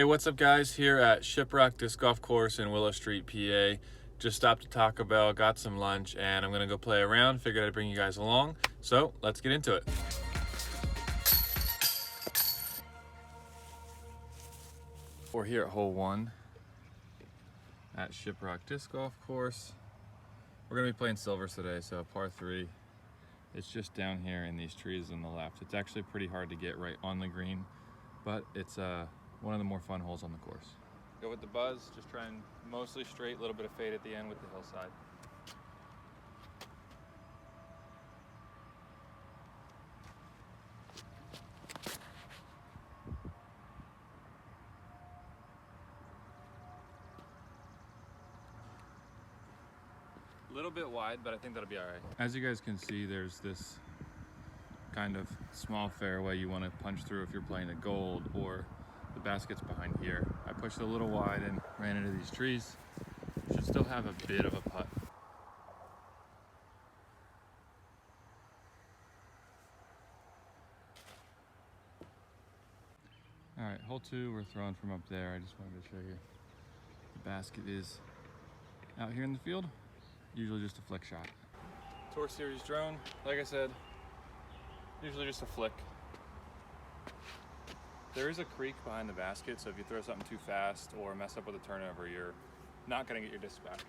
Hey, what's up guys? Here at Shiprock Disc Golf Course in Willow Street, PA. Just stopped to Taco Bell, got some lunch, and I'm gonna go play around. Figured I'd bring you guys along. So let's get into it. We're here at hole 1 at Shiprock Disc Golf Course. We're gonna be playing silvers today, so par 3. It's just down here in these trees on the left. It's actually pretty hard to get right on the green, but it's one of the more fun holes on the course. Go with the buzz, just trying mostly straight, a little bit of fade at the end with the hillside. A little bit wide, but I think that'll be all right. As you guys can see, there's this kind of small fairway you want to punch through if you're playing a gold, or the basket's behind here. I pushed a little wide and ran into these trees. Should still have a bit of a putt. All right, hole 2, we're throwing from up there. I just wanted to show you the basket is out here in the field. Usually just a flick shot. Tour Series drone, like I said, usually just a flick. There is a creek behind the basket, so if you throw something too fast or mess up with a turnover, you're not going to get your disc back.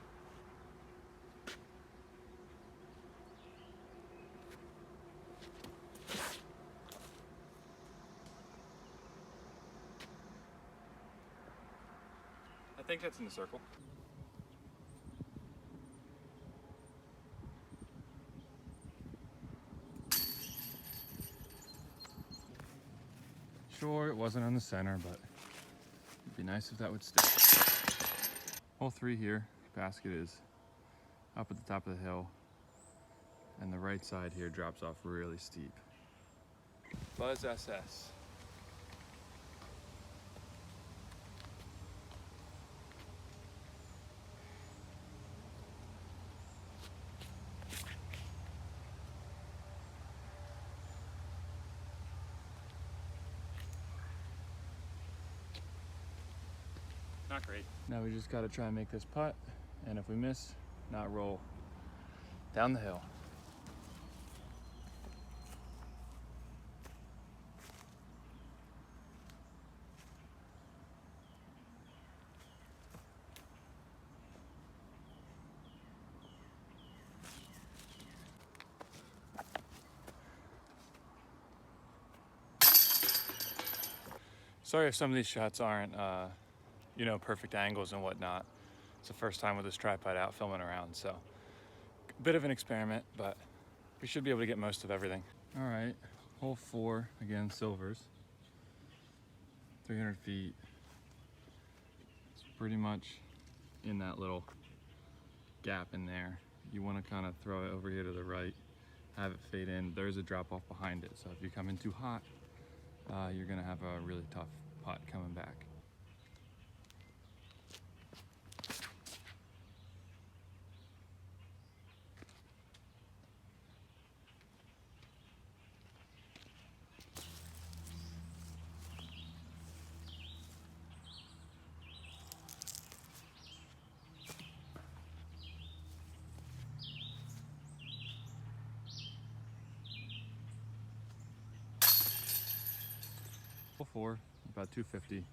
I think that's in the circle. Sure, it wasn't on the center, but it'd be nice if that would stick. Hole 3 here, basket is up at the top of the hill, and the right side here drops off really steep. Buzz SS. Not great. Now we just got to try and make this putt, and if we miss, not roll down the hill. Sorry if some of these shots aren't you know, perfect angles and whatnot. It's the first time with this tripod out filming around, so a bit of an experiment, but we should be able to get most of everything. All right, hole 4, again, silvers. 300 feet. It's pretty much in that little gap in there. You want to kind of throw it over here to the right, have it fade in. There's a drop off behind it, so if you come in too hot, you're gonna have a really tough putt coming back. Hole 4, about 250.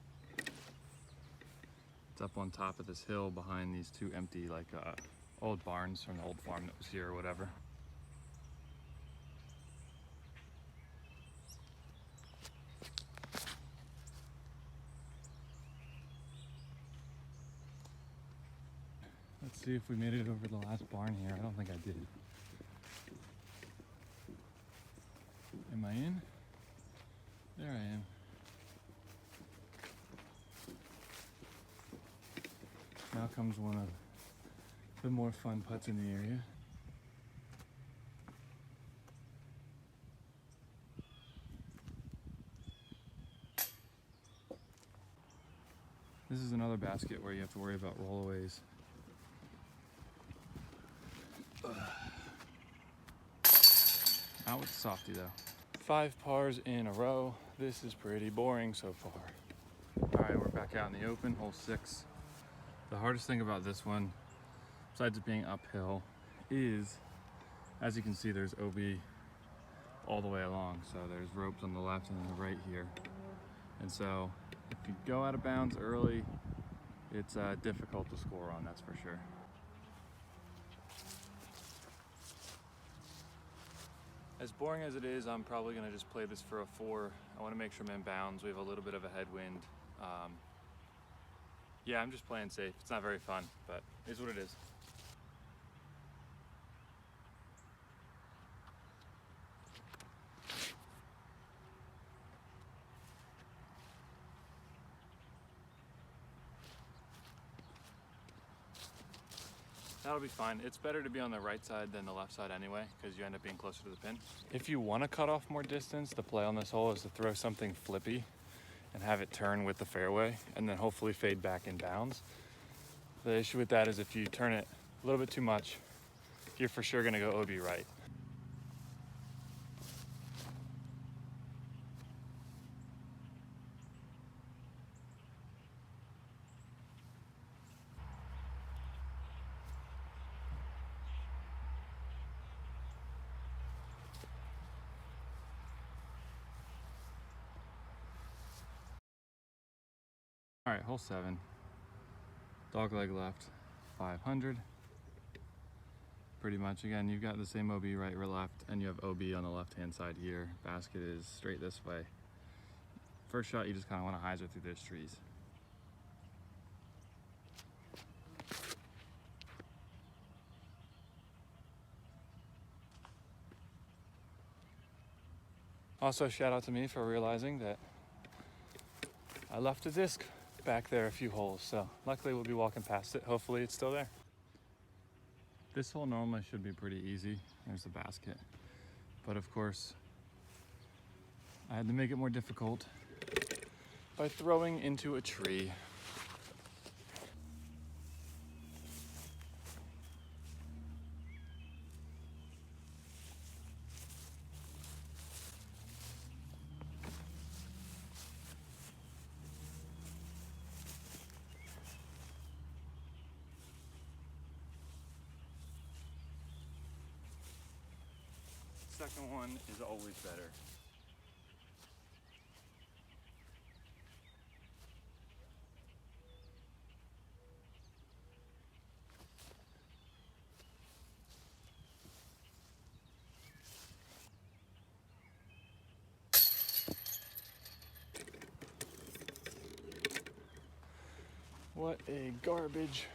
It's up on top of this hill behind these 2 empty, like old barns from the old farm that was here or whatever. Let's see if we made it over the last barn here. I don't think I did. Am I in? There I am. Now comes one of the more fun putts in the area. This is another basket where you have to worry about rollaways. Out with the softy though. 5 pars in a row. This is pretty boring so far. All right, we're back back out in the open, hole 6. The hardest thing about this one, besides it being uphill, is, as you can see, there's OB all the way along. So there's ropes on the left and on the right here. And so if you go out of bounds early, it's difficult to score on, that's for sure. As boring as it is, I'm probably gonna just play this for a 4. I wanna make sure I'm in bounds. We have a little bit of a headwind. Yeah, I'm just playing safe. It's not very fun, but it is what it is. That'll be fine. It's better to be on the right side than the left side anyway, because you end up being closer to the pin. If you want to cut off more distance, the play on this hole is to throw something flippy and have it turn with the fairway and then hopefully fade back in bounds. The issue with that is if you turn it a little bit too much, you're for sure going to go OB right. All right, hole 7, dog leg left, 500. Pretty much, again, you've got the same OB right or left, and you have OB on the left-hand side here. Basket is straight this way. First shot, you just kind of want to hyzer through those trees. Also, shout out to me for realizing that I left a disc back there a few holes, so luckily we'll be walking past it. Hopefully it's still there. This hole normally should be pretty easy. There's the basket. But of course, I had to make it more difficult by throwing into a tree. Second one is always better. What a garbage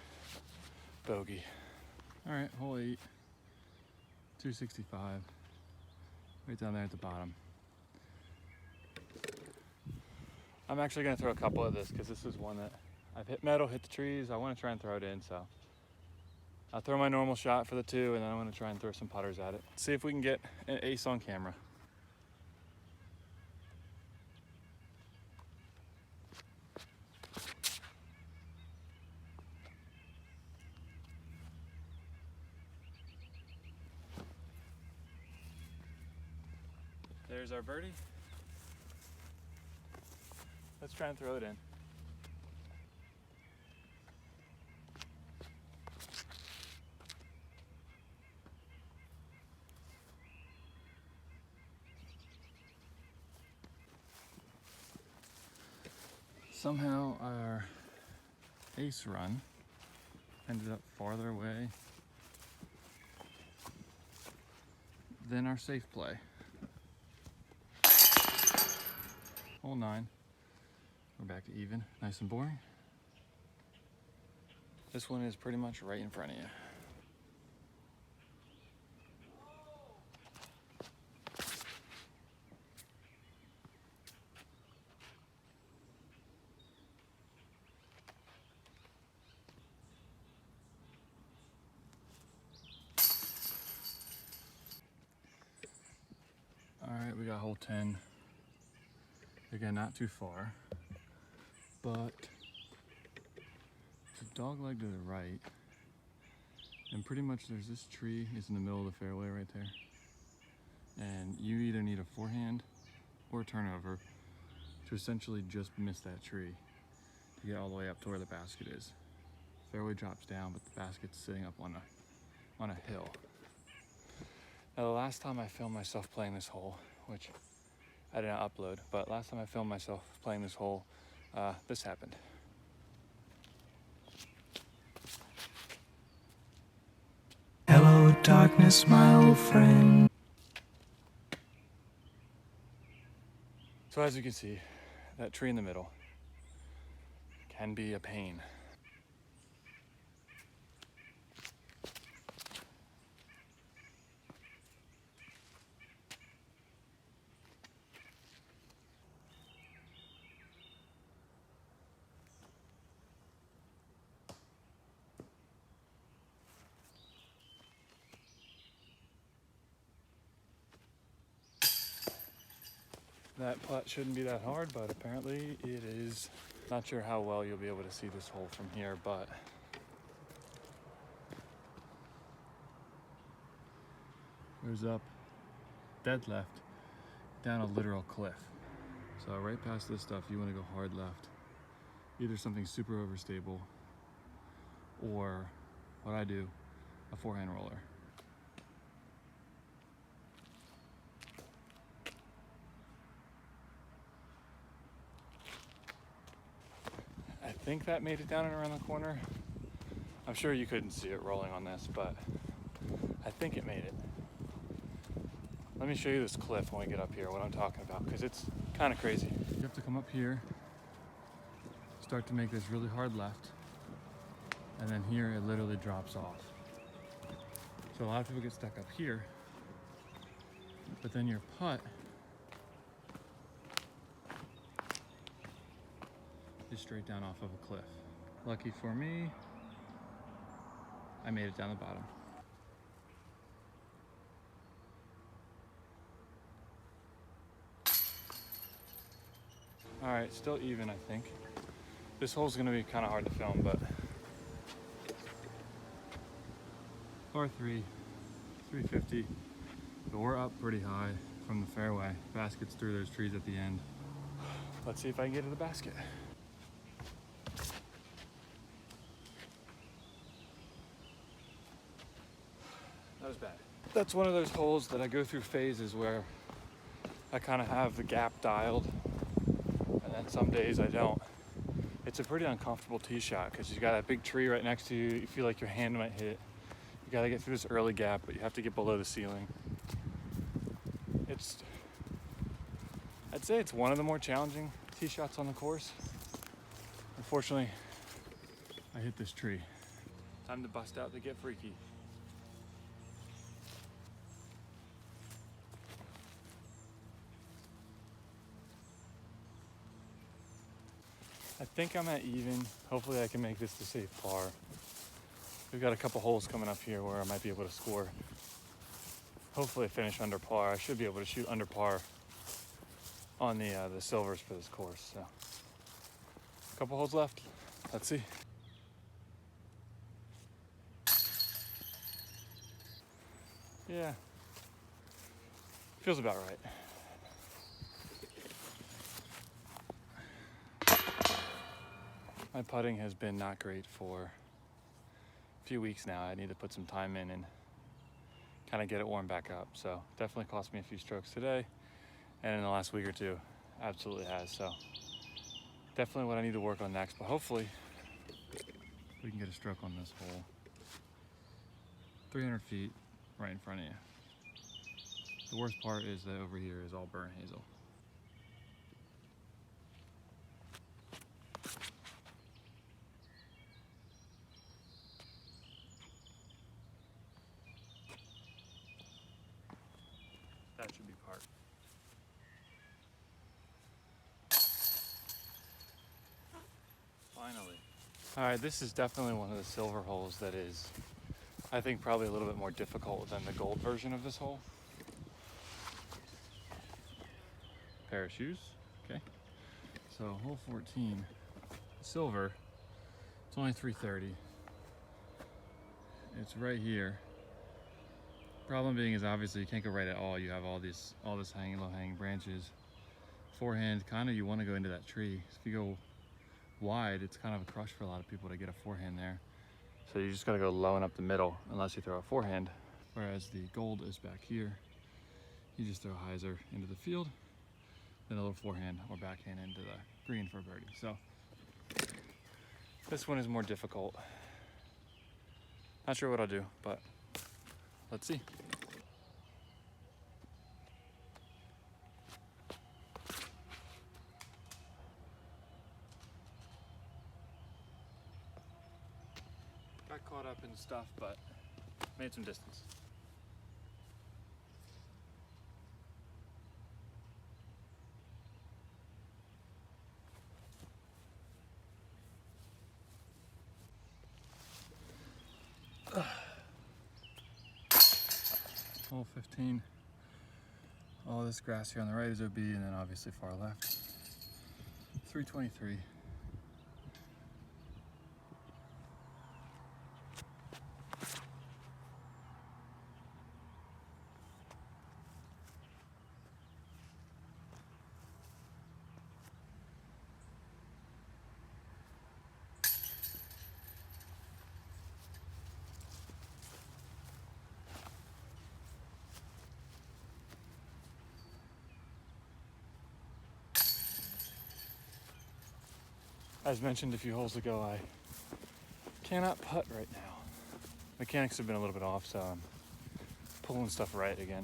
bogey. All right, hole 8, 265. Right down there at the bottom. I'm actually gonna throw a couple of this because this is one that I've hit metal, hit the trees. I wanna try and throw it in, so I'll throw my normal shot for the 2 and then I'm gonna try and throw some putters at it. See if we can get an ace on camera. There's our birdie. Let's try and throw it in. Somehow our ace run ended up farther away than our safe play. Hole 9, we're back to even, nice and boring. This one is pretty much right in front of you. All right, we got hole 10. Again, not too far, but it's a dog leg to the right. And pretty much there's this tree is in the middle of the fairway right there. And you either need a forehand or a turnover to essentially just miss that tree. to get all the way up to where the basket is. Fairway drops down, but the basket's sitting up on a hill. Now, the last time I filmed myself playing this hole, which I did not upload, but last time I filmed myself playing this hole, this happened. Hello, darkness, my old friend. So as you can see, that tree in the middle can be a pain. That putt shouldn't be that hard, but apparently it is. Not sure how well you'll be able to see this hole from here, but goes up, dead left, down a literal cliff. So right past this stuff, you want to go hard left. Either something super overstable, or what I do, a forehand roller. I think that made it down and around the corner. I'm sure you couldn't see it rolling on this, but I think it made it. Let me show you this cliff when we get up here, what I'm talking about, because it's kind of crazy. You have to come up here, start to make this really hard left, and then here it literally drops off. So a lot of people get stuck up here, but then your putt is straight down off of a cliff. Lucky for me, I made it down the bottom. All right, still even, I think. This hole's gonna be kind of hard to film, but par 3, 350. But we're up pretty high from the fairway. Basket's through those trees at the end. Let's see if I can get to the basket. That was bad. That's one of those holes that I go through phases where I kind of have the gap dialed, and then some days I don't. It's a pretty uncomfortable tee shot because you got that big tree right next to you. You feel like your hand might hit. You got to get through this early gap, but you have to get below the ceiling. I'd say it's one of the more challenging tee shots on the course. Unfortunately, I hit this tree. Time to bust out to get freaky. I think I'm at even. Hopefully I can make this to safe par. We've got a couple holes coming up here where I might be able to score. Hopefully finish under par. I should be able to shoot under par on the silvers for this course. So, a couple holes left. Let's see. Yeah, feels about right. My putting has been not great for a few weeks now. I need to put some time in and kind of get it warmed back up. So definitely cost me a few strokes today, and in the last week or two, absolutely has. So definitely what I need to work on next, but hopefully we can get a stroke on this hole. 300 feet right in front of you. The worst part is that over here is all burnt hazel. That should be part. Finally. All right, this is definitely one of the silver holes that is, I think, probably a little bit more difficult than the gold version of this hole. Pair of shoes, okay. So hole 14, silver, it's only 330. It's right here. Problem being is obviously you can't go right at all. You have all this low hanging branches. Forehand, kind of you want to go into that tree. If you go wide, it's kind of a crush for a lot of people to get a forehand there. So you just gotta go low and up the middle unless you throw a forehand. Whereas the gold is back here. You just throw a hyzer into the field, then a little forehand or backhand into the green for a birdie. So this one is more difficult. Not sure what I'll do, but let's see. Got caught up in stuff, but made some distance. Hole 15. All this grass here on the right is OB, and then obviously far left. 323. As mentioned a few holes ago, I cannot putt right now. Mechanics have been a little bit off, so I'm pulling stuff right again.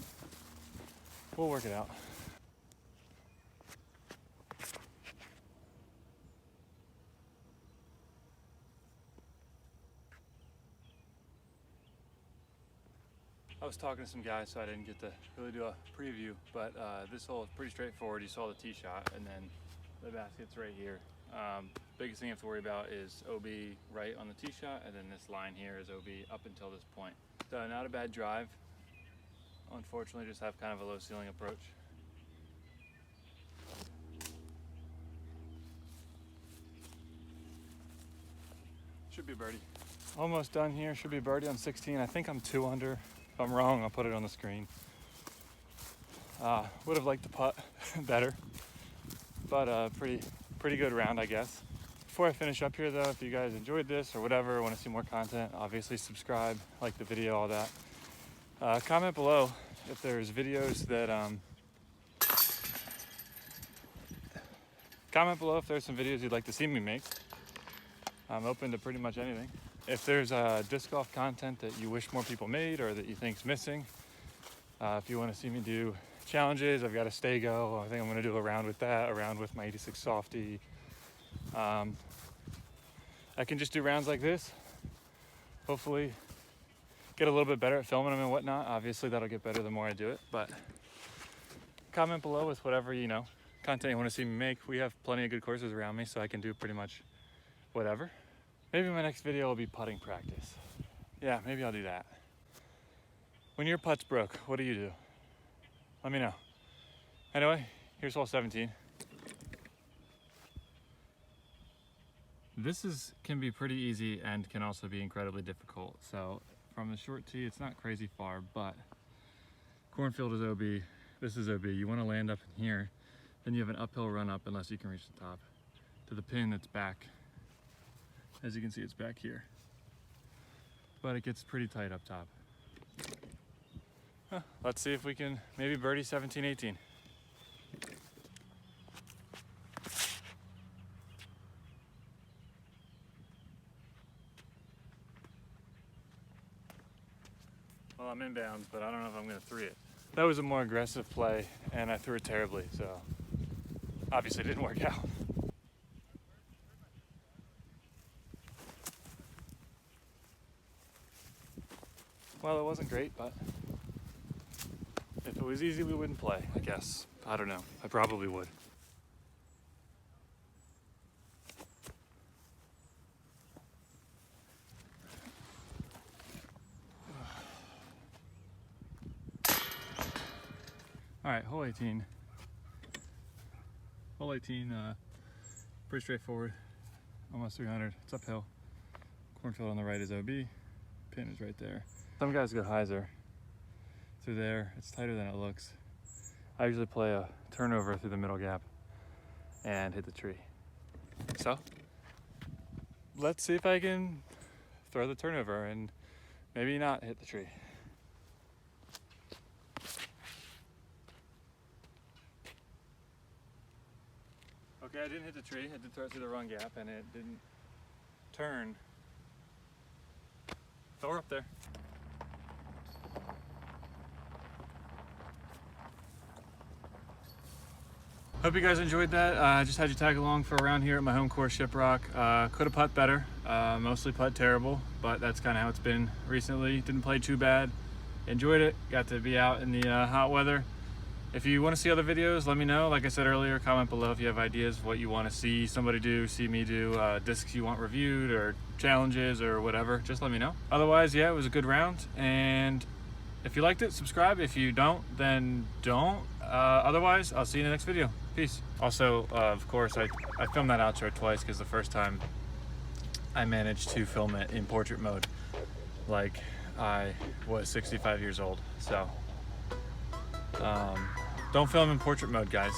We'll work it out. I was talking to some guys, so I didn't get to really do a preview, but this hole is pretty straightforward. You saw the tee shot, and then the basket's right here. Biggest thing you have to worry about is OB right on the tee shot, and then this line here is OB up until this point. So not a bad drive. Unfortunately, just have kind of a low ceiling approach. Should be a birdie. Almost done here. Should be a birdie on 16. I think I'm 2 under. If I'm wrong, I'll put it on the screen. Would have liked to putt better, but pretty good round, I guess. Before I finish up here though, if you guys enjoyed this or whatever, want to see more content, obviously subscribe, like the video, all that. Comment below if there's videos that, comment below if there's some videos you'd like to see me make. I'm open to pretty much anything. If there's disc golf content that you wish more people made or that you think's missing, if you want to see me do challenges, I've got a Stego. I think I'm going to do a round with that, a round with my 86 softie. I can just do rounds like this. Hopefully get a little bit better at filming them and whatnot. Obviously that'll get better the more I do it, but comment below with whatever, you know, content you want to see me make. We have plenty of good courses around me, so I can do pretty much whatever. Maybe my next video will be putting practice. Yeah, maybe I'll do that. When your putt's broke, what do you do? Let me know. Anyway, here's hole 17. This can be pretty easy and can also be incredibly difficult. So from the short tee, it's not crazy far, but cornfield is OB. This is OB. You want to land up in here, then you have an uphill run up unless you can reach the top to the pin that's back. As you can see, it's back here, but it gets pretty tight up top. Let's see if we can maybe birdie 17, 18. Well, I'm inbounds, but I don't know if I'm going to 3 it. That was a more aggressive play, and I threw it terribly, so obviously it didn't work out. Well, it wasn't great, but if it was easy, we wouldn't play, I guess. I don't know. I probably would. All right, hole 18. Hole 18, pretty straightforward. Almost 300. It's uphill. Cornfield on the right is OB. Pin is right there. Some guys go hyzer through there. It's tighter than it looks. I usually play a turnover through the middle gap and hit the tree. So let's see if I can throw the turnover and maybe not hit the tree. Okay, I didn't hit the tree. I did throw it through the wrong gap and it didn't turn. Throw her up there. Hope you guys enjoyed that. I just had you tag along for a round here at my home course, Shiprock. Could have putt better, mostly putt terrible, but that's kind of how it's been recently. Didn't play too bad. Enjoyed it. Got to be out in the hot weather. If you want to see other videos, let me know. Like I said earlier, comment below if you have ideas of what you want to see somebody do, see me do, discs you want reviewed or challenges or whatever. Just let me know. Otherwise, yeah, it was a good round. And if you liked it, subscribe. If you don't, then don't. Otherwise, I'll see you in the next video. Peace. Also, of course, I filmed that outro twice because the first time I managed to film it in portrait mode like I was 65 years old. So don't film in portrait mode, guys.